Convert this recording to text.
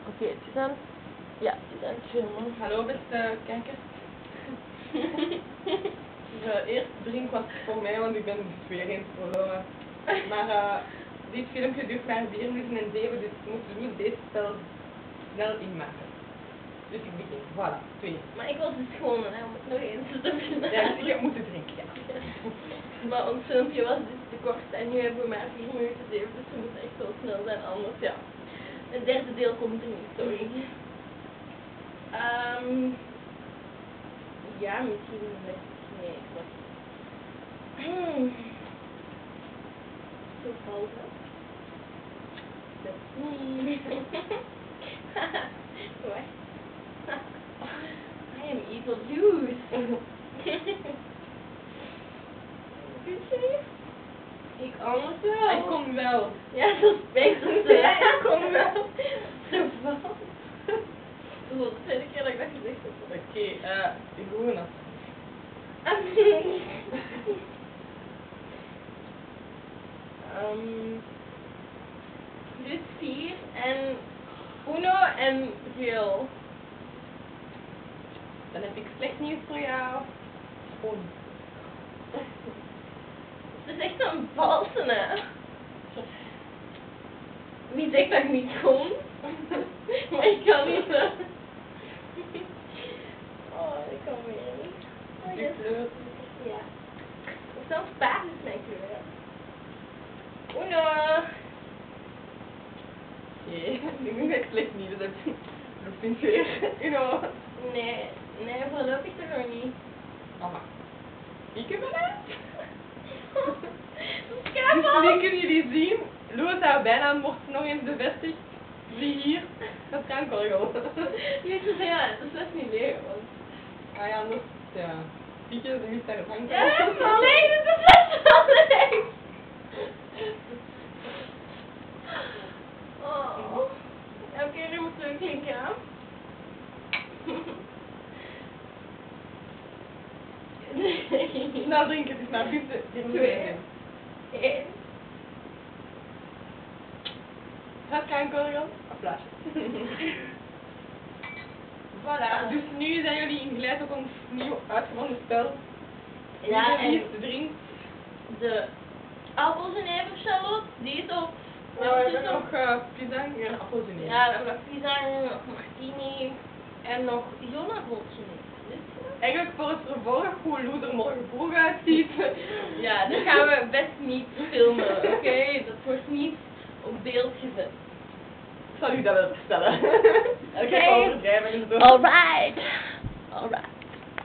Oké, het is aan het... Ja, het is aan het filmen. Hallo beste kijkers. De eerste drink was voor mij, want ik ben dus weer eens verloren. Maar dit filmpje duurt maar 4 minuten en 7, dus we moeten niet deze spel snel inmaken. Dus ik begin. Voilà, 2. Maar ik was dus gewoon, hè, om het nog eens te beginnen. Ja, dus ik heb moeten drinken, ja. Maar ons filmpje was dus te kort en nu hebben we maar 4 minuten 7, dus we moeten echt wel snel zijn, anders ja. Het derde deel komt er niet, sorry. Ja, misschien met... Nee, ik was... Zo vals, hè? That's me. Wacht. I am evil juice. Ik anders wel. Ik kom wel. Ja, dat spijt me. Ja, ik kom wel. Zo vals. Dat was de tweede keer dat ik dat gezegd heb. Oké, ik doe het. Dus 4 en Uno en Jill. Dan heb ik slecht nieuws voor jou. Schoon. Het is echt een valse, hè. Wie zegt dat ik niet kom? Maar ik kan niet, hè. Oh, ik kan weer niet. Oh, Die kleur. ja. Zelfs paard is mijn kleur. Uno. Oké, ik denk dat ik slecht nieuws heb. Dat vind ik weer. Uno. Nee, voorlopig toch nog niet. Mama. Ik heb het uit. Misschien kunnen jullie zien. Louis haar bijnaam wordt nog eens bevestigd. Zie hier. Dat is kankergel. Jezus, ja, dat is best niet leeg, want... Ah ja, anders. Ja. Pietje, dan is daar een Ja, dat is wel leeg, dat is best wel leeg. Oh. Elke keer moet zo klinken, hè? Nee. Nou, drink het is maar 5. 2. 1. Gaat kankergel? Applaus. Voilà, dus nu zijn jullie ingeleid op ons nieuw uitgevonden spel. Ja, Wie en is drinkt. de appelgenever Charlotte, die is op. We hebben nog pisang en appelgenever. Ja, we hebben pisang, nog martini en nog zonnebolgenever. Eigenlijk voor het vervolg hoe Lou er morgen vroeg uitziet. Ja, dat gaan we best niet filmen, oké? Dat wordt niet op beeld gezet. Ik zal u dat wel vertellen. Oké. Ik ga overdrijven en zo. Alright. Alright.